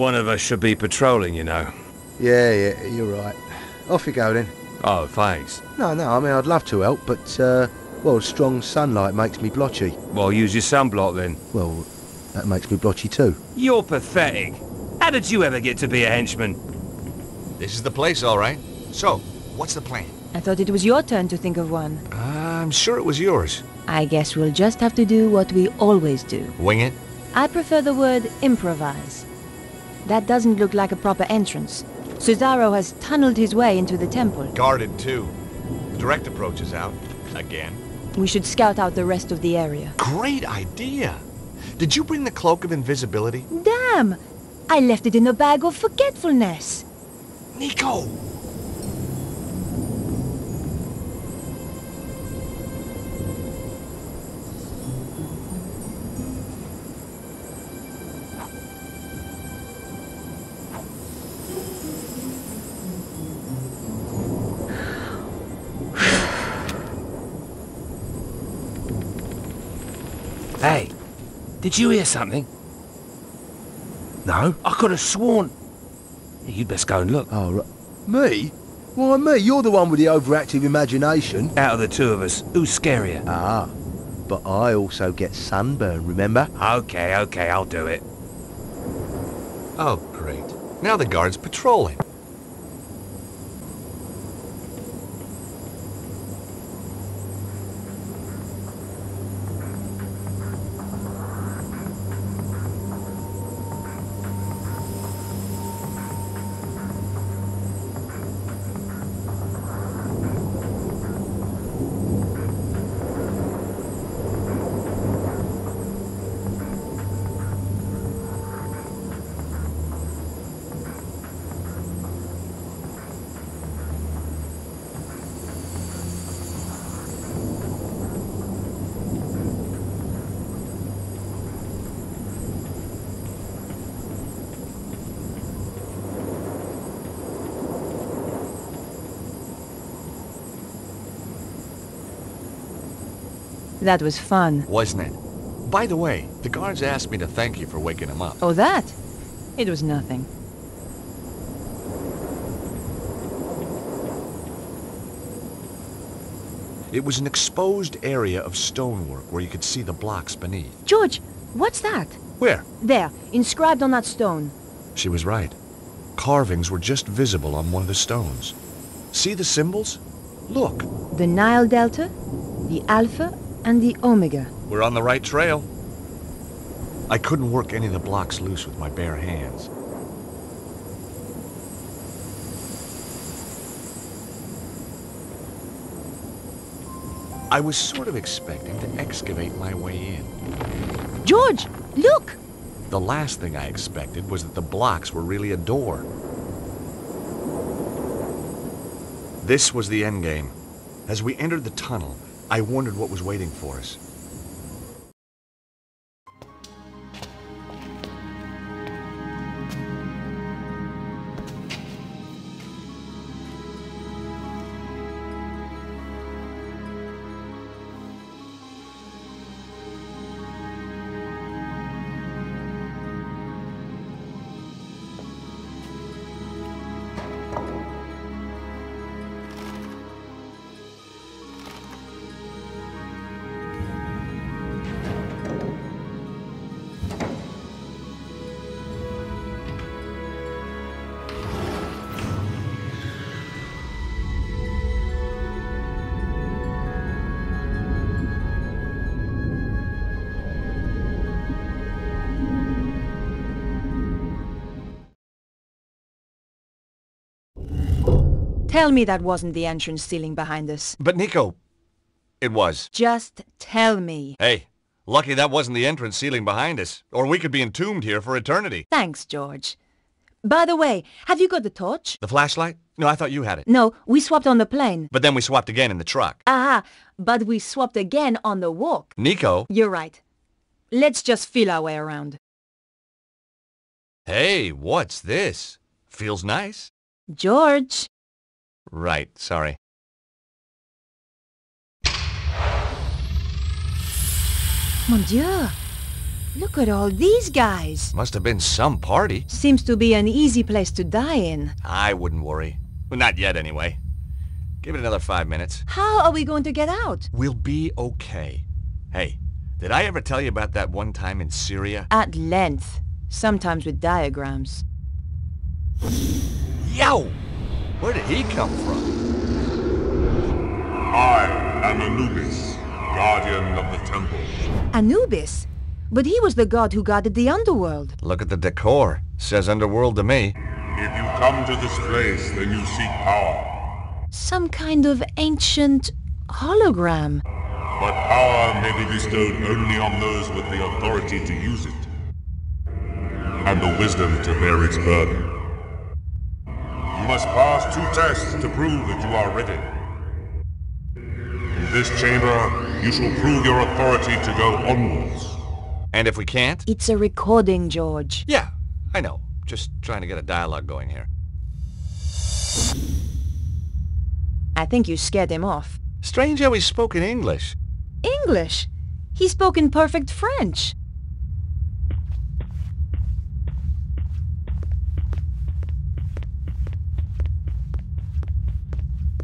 One of us should be patrolling, you know. Yeah, you're right. Off you go then. Oh, thanks. No, I mean, I'd love to help, but, well, strong sunlight makes me blotchy. Well, use your sunblock then. Well, that makes me blotchy too. You're pathetic. How did you ever get to be a henchman? This is the place, all right. So, what's the plan? I thought it was your turn to think of one. I'm sure it was yours. I guess we'll just have to do what we always do. Wing it? I prefer the word improvise. That doesn't look like a proper entrance. Susarro has tunneled his way into the temple. Guarded, too. Direct approach is out. Again. We should scout out the rest of the area. Great idea! Did you bring the cloak of invisibility? Damn! I left it in a bag of forgetfulness. Nico! Hey, did you hear something? No? I could have sworn... You'd best go and look. Oh, right. Me? Why me? You're the one with the overactive imagination. Out of the two of us, who's scarier? Ah, but I also get sunburn, remember? Okay, I'll do it. Oh, great. Now the guard's patrolling. That was fun. Wasn't it? By the way, the guards asked me to thank you for waking him up. Oh, that? It was nothing. It was an exposed area of stonework where you could see the blocks beneath. George, what's that? Where? There, inscribed on that stone. She was right. Carvings were just visible on one of the stones. See the symbols? Look. The Nile Delta, the Alpha, and the Omega. We're on the right trail. I couldn't work any of the blocks loose with my bare hands. I was sort of expecting to excavate my way in. George, look! The last thing I expected was that the blocks were really a door. This was the endgame. As we entered the tunnel, I wondered what was waiting for us. Tell me that wasn't the entrance ceiling behind us. But Nico, it was. Just tell me. Hey, lucky that wasn't the entrance ceiling behind us, or we could be entombed here for eternity. Thanks, George. By the way, have you got the torch? The flashlight? No, I thought you had it. No, we swapped on the plane. But then we swapped again in the truck. Aha, but we swapped again on the walk. Nico? You're right. Let's just feel our way around. Hey, what's this? Feels nice. George. Right, sorry. Mon Dieu. Look at all these guys. Must have been some party. Seems to be an easy place to die in. I wouldn't worry. Well, not yet, anyway. Give it another 5 minutes. How are we going to get out? We'll be okay. Hey, did I ever tell you about that one time in Syria? At length. Sometimes with diagrams. Yo! Where did he come from? I am Anubis, guardian of the temple. Anubis? But he was the god who guarded the underworld. Look at the decor. Says underworld to me. If you come to this place, then you seek power. Some kind of ancient hologram. But power may be bestowed only on those with the authority to use it, and the wisdom to bear its burden. You must pass 2 tests to prove that you are ready. In this chamber, you shall prove your authority to go onwards. And if we can't? It's a recording, George. Yeah, I know. Just trying to get a dialogue going here. I think you scared him off. Strange how he spoke in English. English? He spoke in perfect French.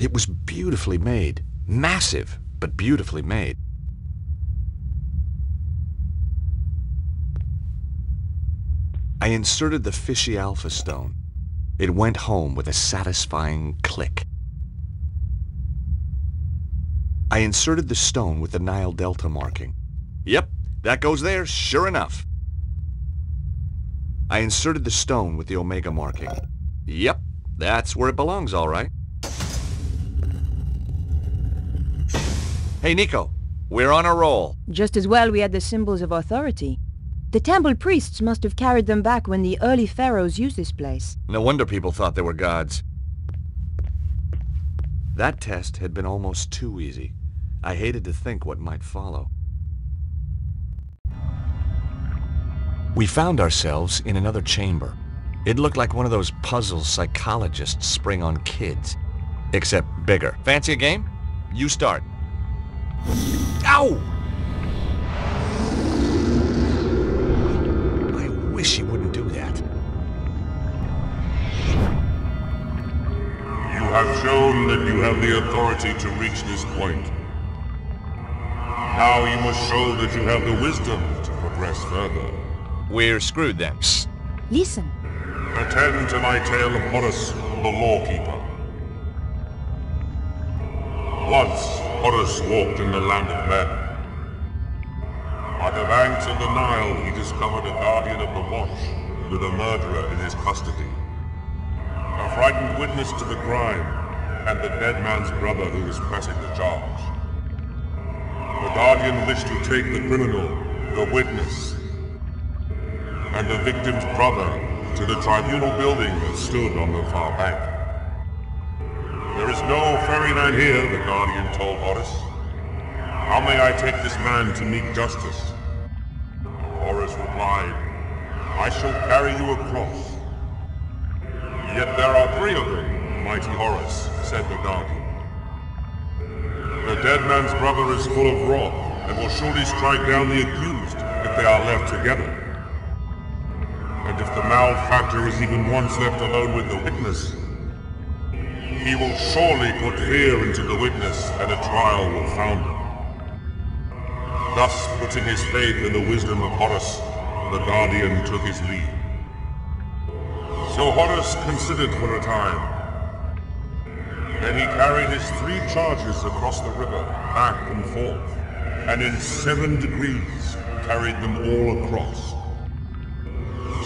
It was beautifully made. Massive, but beautifully made. I inserted the fishy alpha stone. It went home with a satisfying click. I inserted the stone with the Nile Delta marking. Yep, that goes there, sure enough. I inserted the stone with the Omega marking. Yep, that's where it belongs, all right. Hey, Nico, we're on a roll. Just as well we had the symbols of authority. The temple priests must have carried them back when the early pharaohs used this place. No wonder people thought they were gods. That test had been almost too easy. I hated to think what might follow. We found ourselves in another chamber. It looked like one of those puzzles psychologists spring on kids. Except bigger. Fancy a game? You start. Ow! I wish he wouldn't do that. You have shown that you have the authority to reach this point. Now you must show that you have the wisdom to progress further. We're screwed then. Psst. Listen. Attend to my tale of Horus, the lawkeeper. Once, Horus walked in the land of men. By the banks of the Nile, he discovered a guardian of the watch with a murderer in his custody. A frightened witness to the crime, and the dead man's brother who was pressing the charge. The guardian wished to take the criminal, the witness, and the victim's brother to the tribunal building that stood on the far bank. There is no ferryman here, the guardian told Horus. How may I take this man to meet justice? Horus replied, I shall carry you across. Yet there are 3 of them, mighty Horus, said the guardian. The dead man's brother is full of wrath, and will surely strike down the accused if they are left together. And if the malefactor is even once left alone with the witness, he will surely put fear into the witness, and a trial will found him. Thus, putting his faith in the wisdom of Horus, the guardian took his leave. So Horus considered for a time. Then he carried his 3 charges across the river, back and forth, and in 7 degrees carried them all across,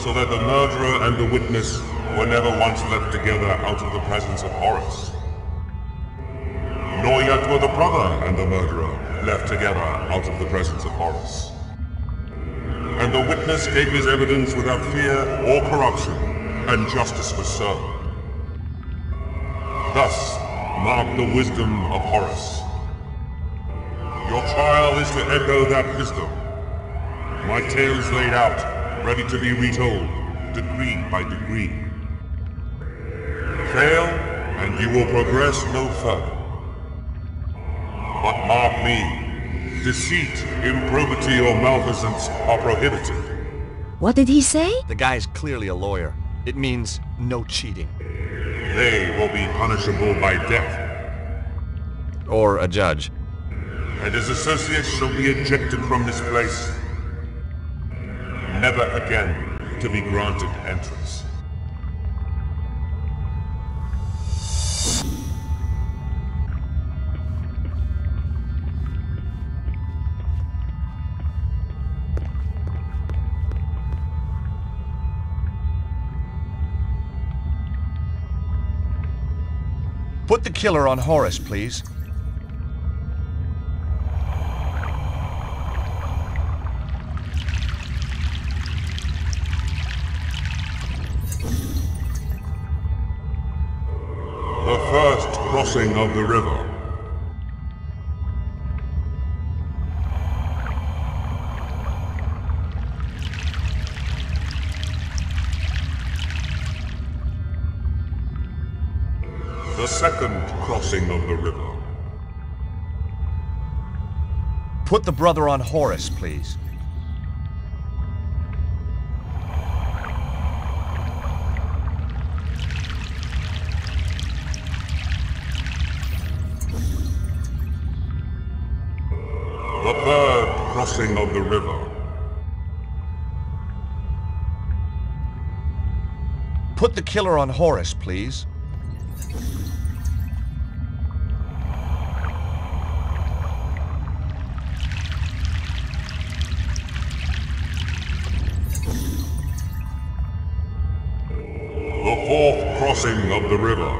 so that the murderer and the witness were never once left together out of the presence of Horus. Nor yet were the brother and the murderer left together out of the presence of Horus. And the witness gave his evidence without fear or corruption, and justice was served. Thus mark the wisdom of Horus. Your trial is to echo that wisdom. My tale is laid out, ready to be retold, degree by degree. Fail, and you will progress no further. But mark me, Deceit, improbity, or malfeasance are prohibited. What did he say? The guy's clearly a lawyer. It means no cheating. They will be punishable by death. Or a judge. And his associates shall be ejected from this place. Never again to be granted entrance. Put the killer on Horus, please. The first crossing of the river. The second crossing of the river. Put the brother on Horus, please. The third crossing of the river. Put the killer on Horus, please. The fourth crossing of the river.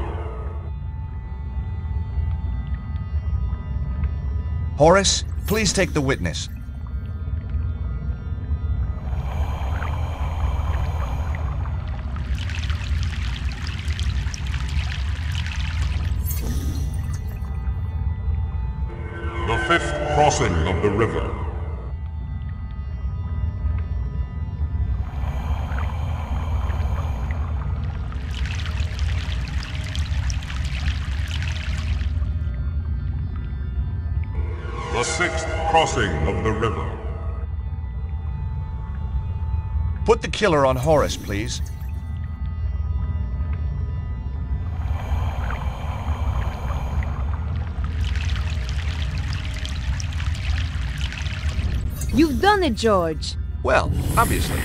Horus, please take the witness. The fifth crossing of the river. The sixth crossing of the river. Put the killer on Horus, please. You've done it, George. Well, obviously.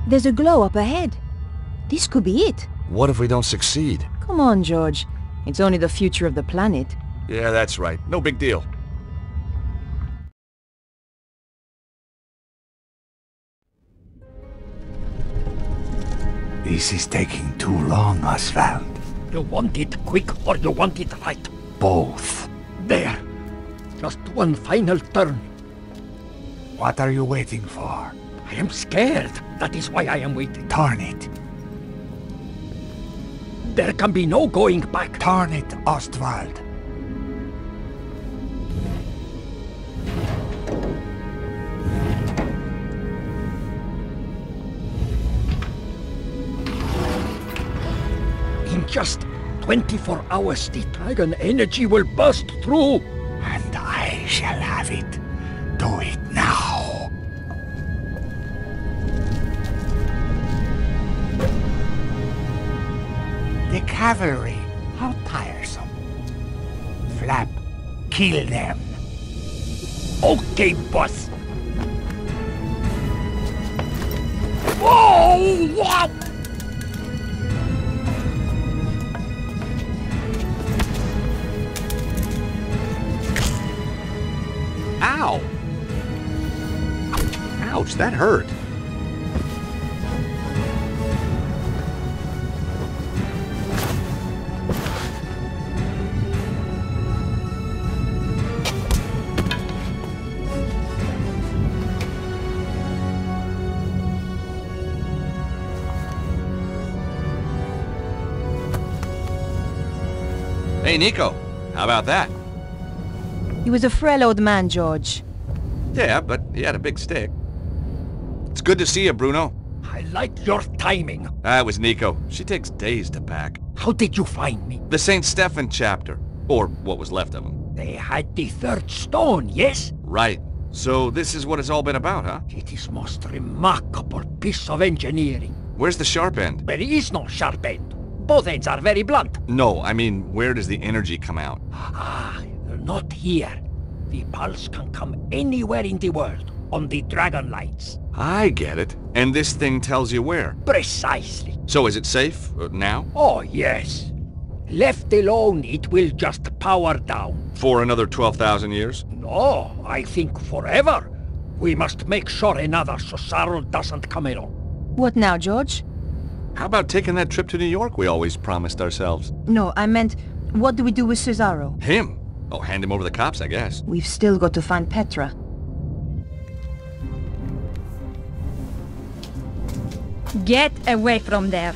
There's a glow up ahead. This could be it. What if we don't succeed? Come on, George. It's only the future of the planet. Yeah, that's right. No big deal. This is taking too long, Oswald. You want it quick or you want it right? Both. There. Just one final turn. What are you waiting for? I am scared. That is why I am waiting. Turn it. There can be no going back. Turn it, Ostwald. In just 24 hours, the dragon energy will burst through. And I shall have it. Do it now. The cavalry, how tiresome. Flap, kill them. Okay, boss. Whoa! What? Ow! Ouch, that hurt. Hey, Nico. How about that? He was a frail old man, George. Yeah, but he had a big stick. It's good to see you, Bruno. I like your timing. That was Nico. She takes days to pack. How did you find me? The St. Stephen chapter. Or what was left of him. They had the third stone, yes? Right. So this is what it's all been about, huh? It is most remarkable piece of engineering. Where's the sharp end? There is no sharp end. Both ends are very blunt. No, I mean, where does the energy come out? Ah, not here. The pulse can come anywhere in the world, on the dragon lights. I get it. And this thing tells you where? Precisely. So is it safe, now? Oh, yes. Left alone, it will just power down. For another 12,000 years? No, I think forever. We must make sure another Susarro doesn't come along. What now, George? How about taking that trip to New York we always promised ourselves? No, I meant, what do we do with Susarro? Him? Oh, hand him over the cops, I guess. We've still got to find Petra. Get away from there.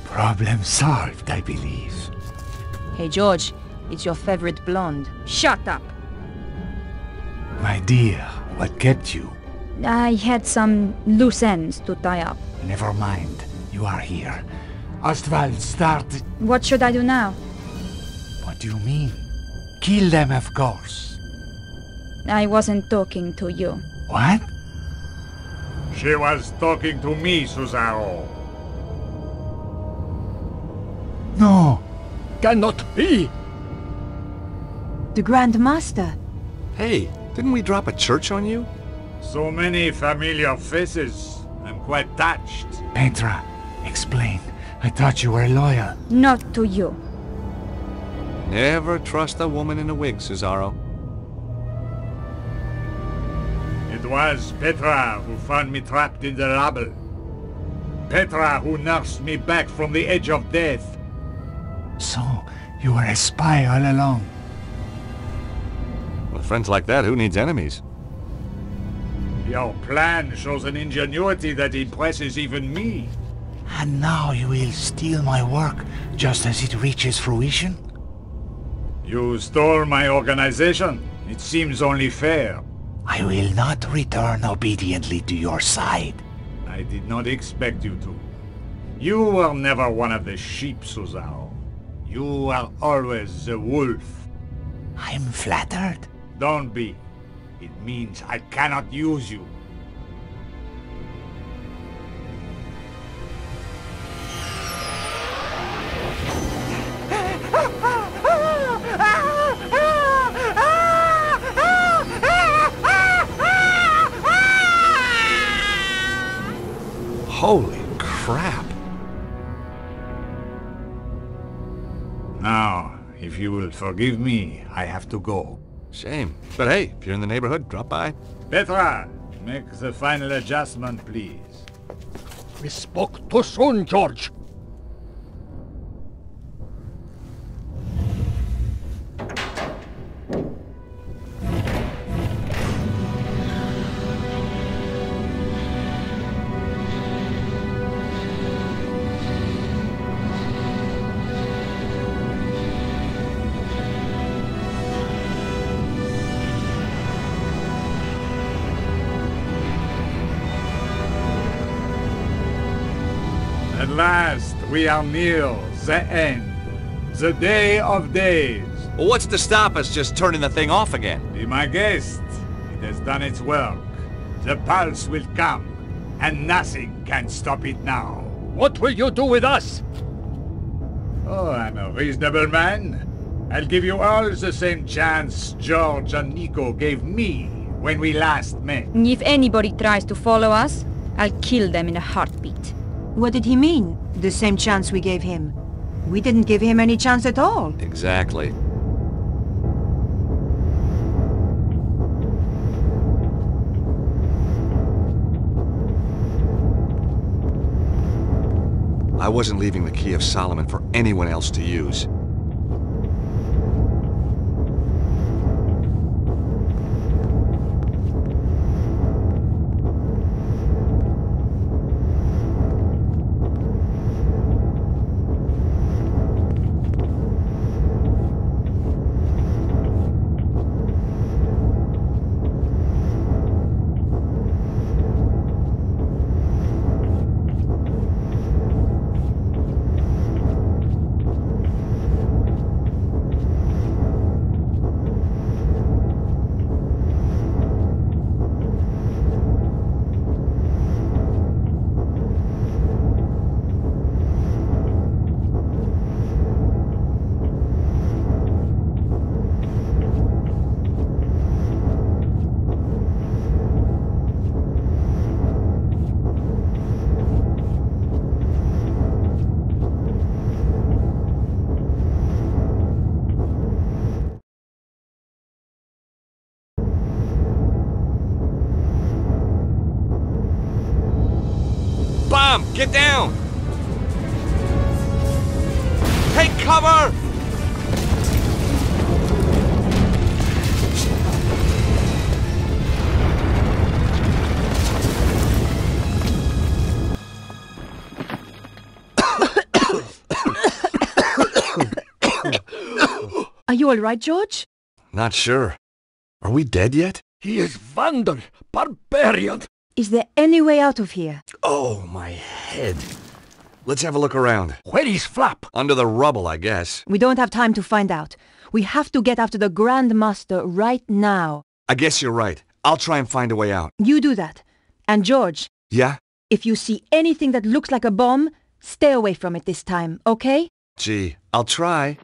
Problem solved, I believe. Hey, George, it's your favorite blonde. Shut up. My dear, what kept you? I had some loose ends to tie up. Never mind. You are here. Ostwald started... What should I do now? What do you mean? Kill them, of course. I wasn't talking to you. What? She was talking to me, Susarro. No. Cannot be. The Grand Master. Hey, didn't we drop a church on you? So many familiar faces. I'm quite touched. Petra, explain. I thought you were loyal. Not to you. Never trust a woman in a wig, Susarro. It was Petra who found me trapped in the rubble. Petra who nursed me back from the edge of death. So, you were a spy all along. With friends like that, who needs enemies? Your plan shows an ingenuity that impresses even me. And now you will steal my work just as it reaches fruition? You stole my organization. It seems only fair. I will not return obediently to your side. I did not expect you to. You were never one of the sheep, Susarro. You were always the wolf. I'm flattered. Don't be. It means I cannot use you. Holy crap. Now, if you will forgive me, I have to go. Shame. But hey, if you're in the neighborhood, drop by. Petra, make the final adjustment, please. We spoke too soon, George. At last, we are near the end. The day of days. Well, what's to stop us just turning the thing off again? Be my guest. It has done its work. The pulse will come, and nothing can stop it now. What will you do with us? Oh, I'm a reasonable man. I'll give you all the same chance George and Nico gave me when we last met. If anybody tries to follow us, I'll kill them in a heartbeat. What did he mean? The same chance we gave him. We didn't give him any chance at all. Exactly. I wasn't leaving the Key of Solomon for anyone else to use. Get down! Take cover! Are you all right, George? Not sure. Are we dead yet? He is vandal, barbarian. Is there any way out of here? Oh, my head. Let's have a look around. Where is Flap? Under the rubble, I guess. We don't have time to find out. We have to get after the Grand Master right now. I guess you're right. I'll try and find a way out. You do that. And George, Yeah? if you see anything that looks like a bomb, stay away from it this time, okay? Gee, I'll try.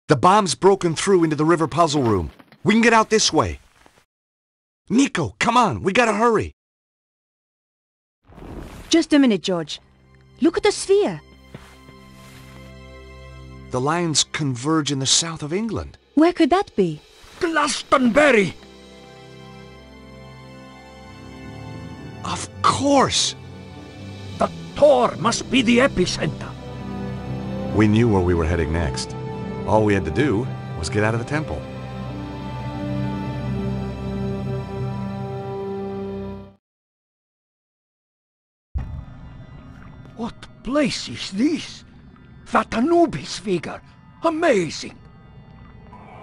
The bomb's broken through into the river puzzle room. We can get out this way. Nico, come on, we gotta hurry. Just a minute, George. Look at the sphere. The lines converge in the south of England. Where could that be? Glastonbury! Of course! The Tor must be the epicenter. We knew where we were heading next. All we had to do was get out of the temple. What place is this? That Anubis figure. Amazing.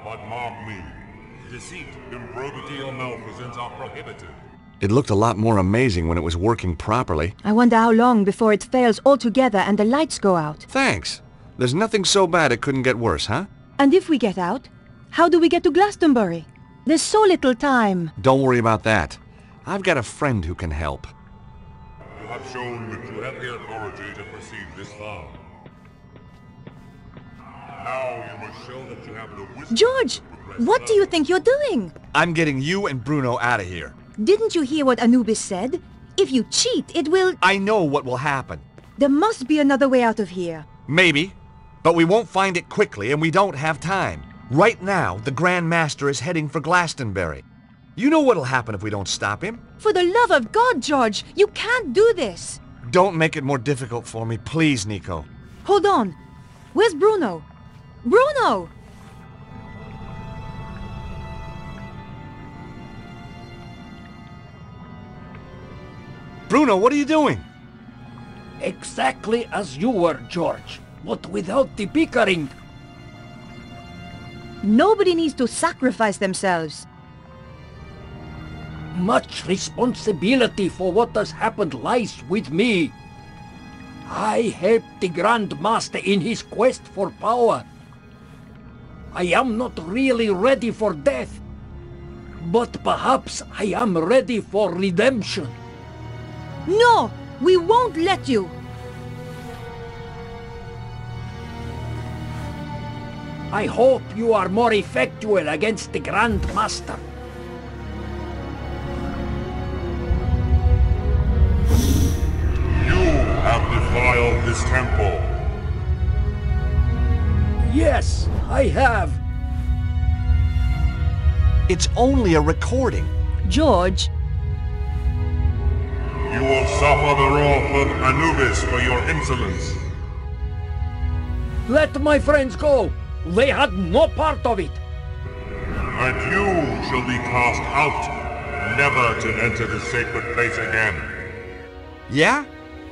But mark me, deceit, improbity, or malfeasance are prohibited. It looked a lot more amazing when it was working properly. I wonder how long before it fails altogether and the lights go out. Thanks. There's nothing so bad it couldn't get worse, huh? And if we get out, how do we get to Glastonbury? There's so little time. Don't worry about that. I've got a friend who can help. You have shown that you have the authority to proceed this far. Now you must show that you have the wisdom. George, to progress what do you further. think you're doing? I'm getting you and Bruno out of here. Didn't you hear what Anubis said? If you cheat, it will... I know what will happen. There must be another way out of here. Maybe, but we won't find it quickly and we don't have time. Right now, the Grand Master is heading for Glastonbury. You know what'll happen if we don't stop him? For the love of God, George, you can't do this. Don't make it more difficult for me, please, Nico. Hold on. Where's Bruno? Bruno! Bruno, what are you doing? Exactly as you were, George, but without the bickering. Nobody needs to sacrifice themselves. Much responsibility for what has happened lies with me. I helped the Grand Master in his quest for power. I am not really ready for death, but perhaps I am ready for redemption. No! We won't let you! I hope you are more effectual against the Grand Master. You have defiled this temple. Yes, I have. It's only a recording. George, You will suffer the wrath of Anubis for your insolence. Let my friends go. They had no part of it. And you shall be cast out, never to enter the sacred place again. Yeah?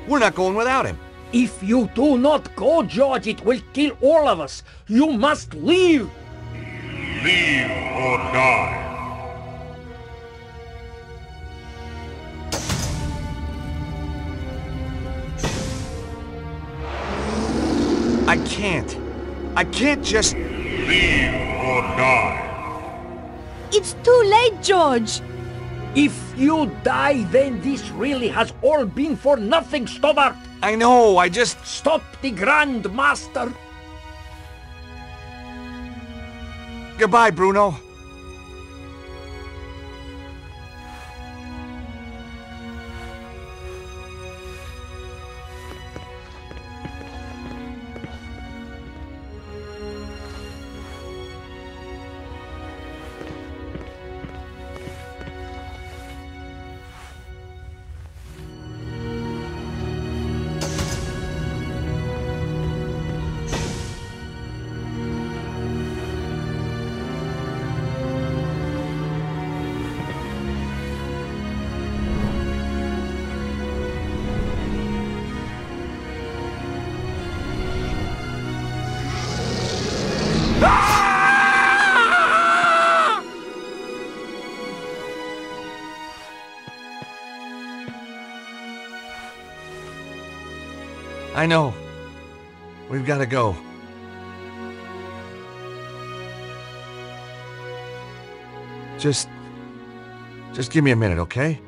We're not going without him. If you do not go, George, it will kill all of us. You must leave. Leave or die. I can't. I can't just... Leave or die. it's too late, George! If you die, then this really has all been for nothing, Stobbart. I know, I just... Stop the Grand Master. Goodbye, Bruno. I know. We've got to go. Just give me a minute, okay?